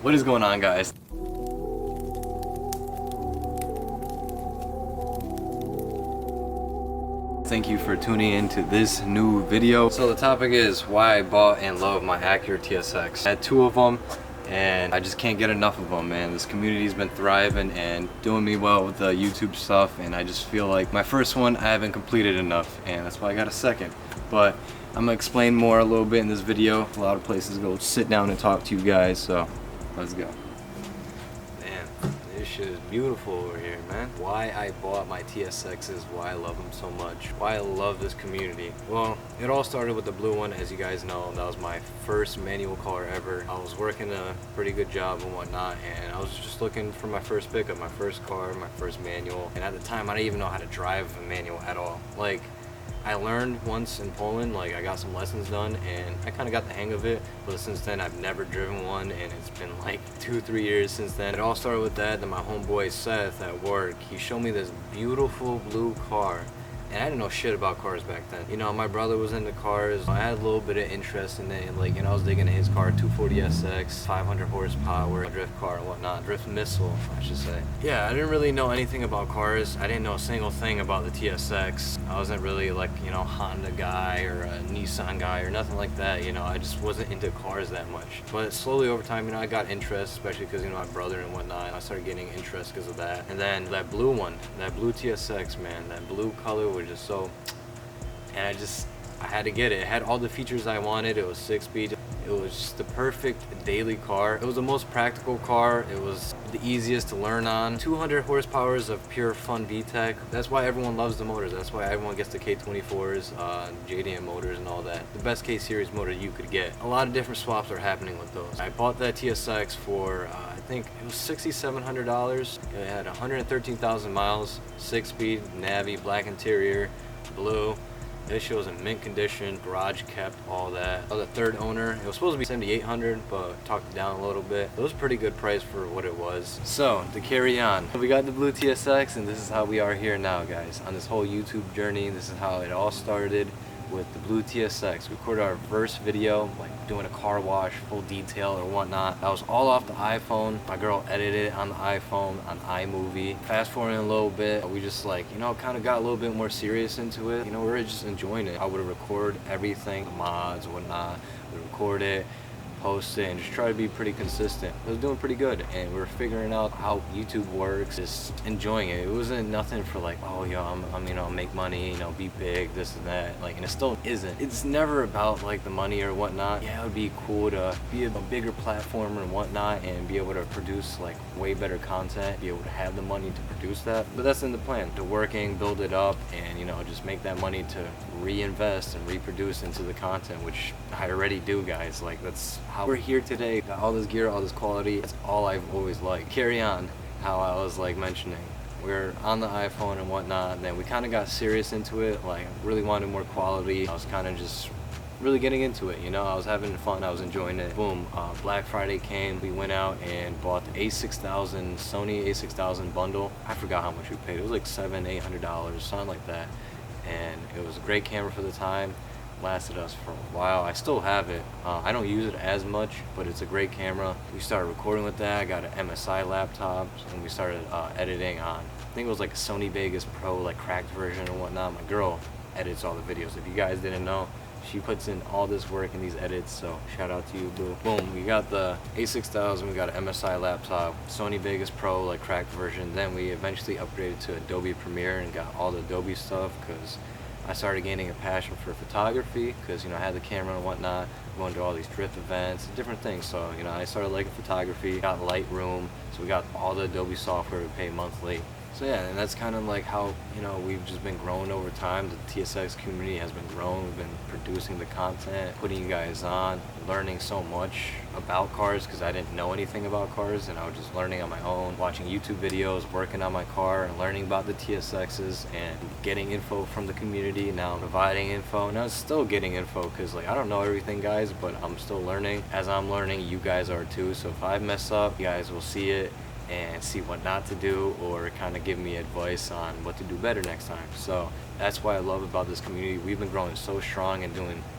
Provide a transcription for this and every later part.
What is going on, guys? Thank you for tuning into this new video. So the topic is why I bought and love my Acura TSX. I had two of them and I just can't get enough of them, man. This community's been thriving and doing me well with the YouTube stuff, and I just feel like my first one I haven't completed enough, and that's why I got a second. But I'm gonna explain more a little bit in this video. A lot of places to go sit down and talk to you guys, so let's go. Man, this shit is beautiful over here, man. Why I bought my TSXs, why I love them so much, why I love this community. Well, it all started with the blue one, as you guys know. That was my first manual car ever. I was working a pretty good job and whatnot, and I was just looking for my first pickup, my first car, my first manual. And at the time, I didn't even know how to drive a manual at all. Like, I learned once in Poland, like I got some lessons done and I kind of got the hang of it, but since then I've never driven one, and it's been like 2-3 years since then. It all started with that. Then my homeboy Seth at work, he showed me this beautiful blue car, and I didn't know shit about cars back then. You know, my brother was into cars. I had a little bit of interest in it, and like, you know, I was digging his car, 240 SX, 500 horsepower, drift car and whatnot, drift missile, I should say. Yeah, I didn't really know anything about cars. I didn't know a single thing about the TSX. I wasn't really like, you know, Honda guy or a Nissan guy or nothing like that. You know, I just wasn't into cars that much. But slowly over time, you know, I got interest, especially because, you know, my brother and whatnot. I started getting interest because of that. And then that blue one, that blue TSX, man, that blue color was just so, and I had to get it. It had all the features I wanted. It was 6-speed. It was just the perfect daily car. It was the most practical car. It was the easiest to learn on. 200 horsepower of pure fun VTEC. That's why everyone loves the motors. That's why everyone gets the K24s, JDM motors and all that. The best K series motor you could get. A lot of different swaps are happening with those. I bought that TSX for I think it was $6,700. It had 113,000 miles, 6-speed, navy, black interior, blue. This shit was in mint condition, garage kept, all that. I was a third owner. It was supposed to be $7,800, but talked it down a little bit. It was a pretty good price for what it was. So, to carry on, we got the blue TSX, and this is how we are here now, guys. On this whole YouTube journey, this is how it all started with the blue TSX. We recorded our first video, like doing a car wash, full detail or whatnot. That was all off the iPhone. My girl edited it on the iPhone, on iMovie. Fast forwarding a little bit, we just like, you know, kind of got a little bit more serious into it. You know, we were just enjoying it. I would record everything, mods, whatnot. We record it, post it, and just try to be pretty consistent. It was doing pretty good, and we were figuring out how YouTube works, just enjoying it. It wasn't nothing for like, oh, yo, I'm you know, make money, you know, be big, this and that. Like, and it still isn't. It's never about like the money or whatnot. Yeah, it would be cool to be a bigger platform and whatnot, and be able to produce like way better content, be able to have the money to produce that. But that's in the plan, to working, build it up, and you know, just make that money to reinvest and reproduce into the content, which I already do, guys. Like, that's how we're here today. Got all this gear, all this quality. That's all I've always liked. Carry on how I was like mentioning, we're on the iPhone and whatnot, and then we kind of got serious into it. Like, really wanted more quality. I was kind of just really getting into it, you know. I was having fun, I was enjoying it. Boom, Black Friday came. We went out and bought the A6000, Sony A6000 bundle. I forgot how much we paid. It was like $700-800, something like that. And it was a great camera for the time. Lasted us for a while. I still have it. I don't use it as much, but it's a great camera. We started recording with that. I got an MSI laptop, and we started editing on, I think it was like a Sony Vegas Pro, like cracked version and whatnot. My girl edits all the videos. If you guys didn't know, she puts in all this work in these edits, so shout out to you, boo. Boom, we got the A6000, we got an MSI laptop, Sony Vegas Pro, like cracked version. Then we eventually upgraded to Adobe Premiere and got all the Adobe stuff, because I started gaining a passion for photography, because, you know, I had the camera and whatnot, going to all these drift events, different things. So, you know, I started liking photography, got Lightroom, so we got all the Adobe software we pay monthly. So yeah, and that's kind of like how, you know, we've just been growing over time. The TSX community has been growing. We've been producing the content, putting you guys on, learning so much about cars, because I didn't know anything about cars, and I was just learning on my own, watching YouTube videos, working on my car, and learning about the TSXs, and getting info from the community. Now I'm providing info, and I'm still getting info, because like, I don't know everything, guys, but I'm still learning. As I'm learning, you guys are too. So if I mess up, you guys will see it and see what not to do, or kind of give me advice on what to do better next time. So that's what I love about this community. We've been growing so strong and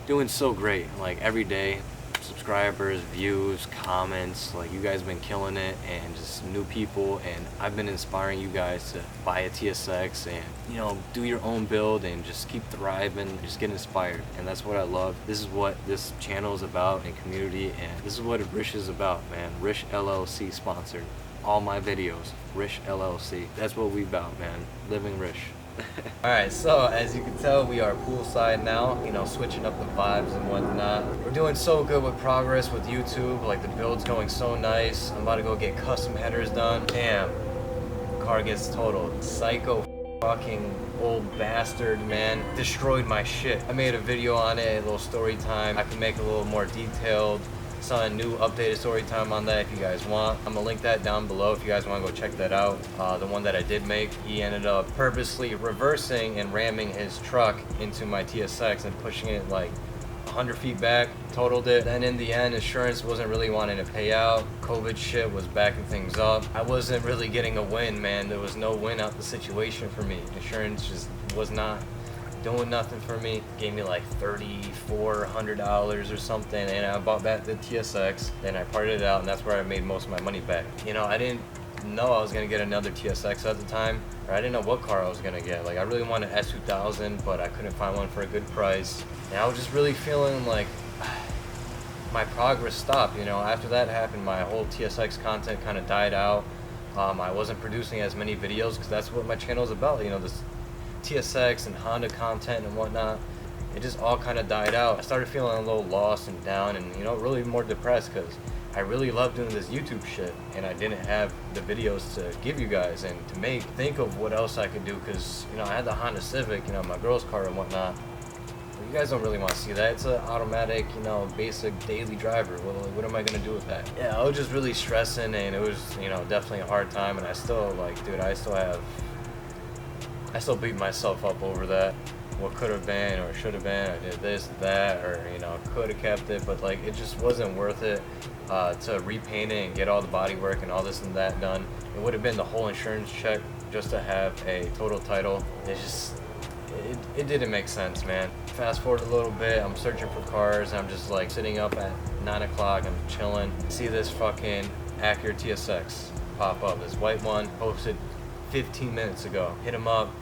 doing so great. Like, every day subscribers, views, comments. Like, you guys been killing it, and just new people, and I've been inspiring you guys to buy a TSX and, you know, do your own build and just keep thriving, just get inspired. And that's what I love. This is what this channel is about, and community, and this is what RISH is about, man. RISH LLC sponsored all my videos. RISH LLC. That's what we about, man. Living RISH. Alright, so as you can tell, we are poolside now, you know, switching up the vibes and whatnot. We're doing so good with progress with YouTube, like the build's going so nice. I'm about to go get custom headers done. Damn, car gets totaled. Psycho fucking old bastard, man. Destroyed my shit. I made a video on it, a little story time. I can make a little more detailed, saw a new updated story time on that if you guys want. I'm gonna link that down below if you guys want to go check that out. The one that I did make, he ended up purposely reversing and ramming his truck into my TSX and pushing it like 100 feet back, totaled it. Then in the end, insurance wasn't really wanting to pay out. COVID shit was backing things up. I wasn't really getting a win, man. There was no win out the situation for me. Insurance just was not doing nothing for me. Gave me like $3,400 or something, and I bought back the TSX. Then I parted it out, and that's where I made most of my money back. You know, I didn't know I was gonna get another TSX at the time, or I didn't know what car I was gonna get. Like, I really wanted an S2000, but I couldn't find one for a good price. And I was just really feeling like my progress stopped. You know, after that happened, my whole TSX content kind of died out. I wasn't producing as many videos because that's what my channel is about. You know, this TSX and Honda content and whatnot, it just all kind of died out. I started feeling a little lost and down, and, you know, really more depressed because I really love doing this YouTube shit, and I didn't have the videos to give you guys and to think of what else I could do, because, you know, I had the Honda Civic, you know, my girl's car and whatnot. But you guys don't really want to see that. It's an automatic, you know, basic daily driver. Well, what am I gonna do with that? Yeah, I was just really stressing, and it was, you know, definitely a hard time. And I still, like, dude, I still beat myself up over that. What could have been, or should have been, I did this, that, or, you know, could have kept it, but, like, it just wasn't worth it to repaint it and get all the body work and all this and that done. It would have been the whole insurance check just to have a total title. It didn't make sense, man. Fast forward a little bit, I'm searching for cars, and I'm just like sitting up at 9 o'clock, I'm chilling, see this fucking Acura TSX pop up, this white one, posted 15 minutes ago. Hit him up,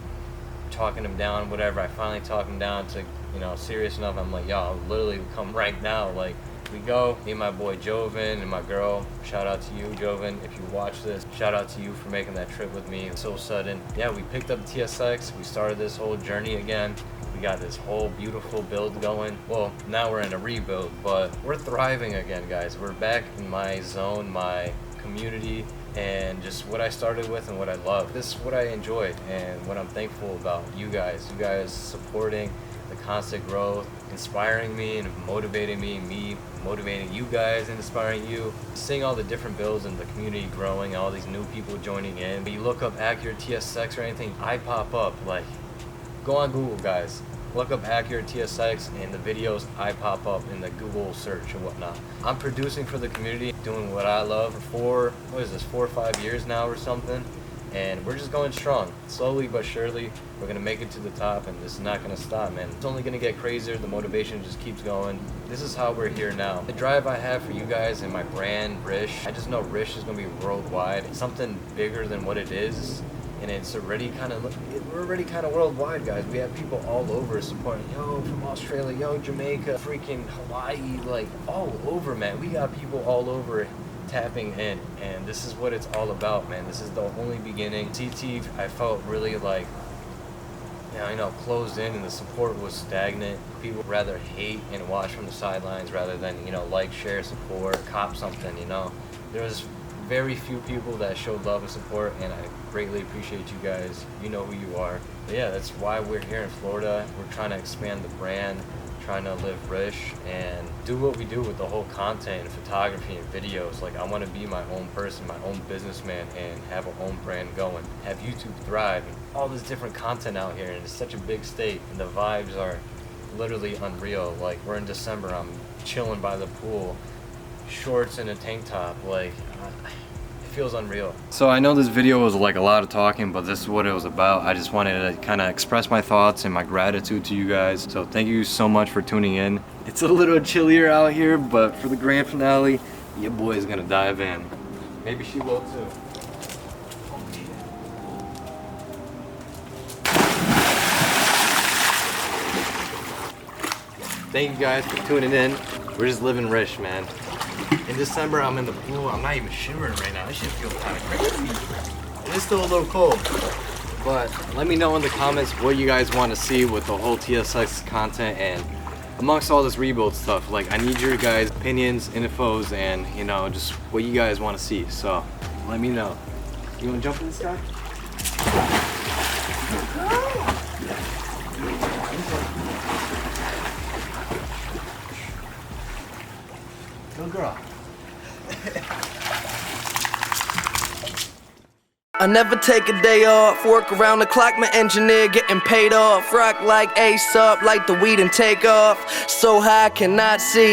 talking him down, whatever. I finally talked him down to, you know, serious enough. I'm like, yo, I'll literally come right now. Like, we go, me and my boy Joven and my girl. Shout out to you, Joven, if you watch this. Shout out to you for making that trip with me. It's so sudden. Yeah, we picked up the TSX. We started this whole journey again. We got this whole beautiful build going. Well, now we're in a rebuild, but we're thriving again, guys. We're back in my zone, my community, and just what I started with and what I love. This is what I enjoyed and what I'm thankful about. You guys supporting the constant growth, inspiring me and motivating me motivating you guys and inspiring you. Seeing all the different builds and the community growing, all these new people joining in. When you look up Acura TSX or anything, I pop up. Like, go on Google, guys. Look up Acura TSX, and the videos I pop up in the Google search and whatnot. I'm producing for the community, doing what I love for 4 or 5 years now or something. And we're just going strong. Slowly but surely, we're gonna make it to the top, and this is not gonna stop, man. It's only gonna get crazier. The motivation just keeps going. This is how we're here now. The drive I have for you guys and my brand, RISH, I just know RISH is gonna be worldwide. It's something bigger than what it is. And it's already we're already kind of worldwide, guys. We have people all over supporting. Yo, from Australia, yo, Jamaica, freaking Hawaii, like all over, man. We got people all over tapping in, and this is what it's all about, man. This is the only beginning. CT, I felt really like, you know, closed in, and the support was stagnant. People rather hate and watch from the sidelines rather than, you know, like, share, support, cop something, you know. There was very few people that showed love and support, and I greatly appreciate you guys. You know who you are. But yeah, that's why we're here in Florida. We're trying to expand the brand, trying to live RISH and do what we do with the whole content and photography and videos. Like, I want to be my own person, my own businessman, and have a own brand going, have YouTube thrive, and all this different content out here. And it's such a big state, and the vibes are literally unreal. Like, we're in December, I'm chilling by the pool, shorts and a tank top. Like, it feels unreal. So I know this video was like a lot of talking, but this is what it was about. I just wanted to kind of express my thoughts and my gratitude to you guys. So thank you so much for tuning in. It's a little chillier out here, but for the grand finale, your boy is gonna dive in. Maybe she will too. Thank you guys for tuning in. We're just living Rish, man. In December, I'm in the pool. I'm not even shivering right now. This shit feels kind of crazy. It is still a little cold. But let me know in the comments what you guys want to see with the whole TSX content and amongst all this rebuild stuff. Like, I need your guys' opinions, infos, and you know, just what you guys want to see. So let me know. You want to jump in this guy? Good girl. I never take a day off, work around the clock, my engineer getting paid off. Rock like Ace up, like the weed and take off. So high I cannot see.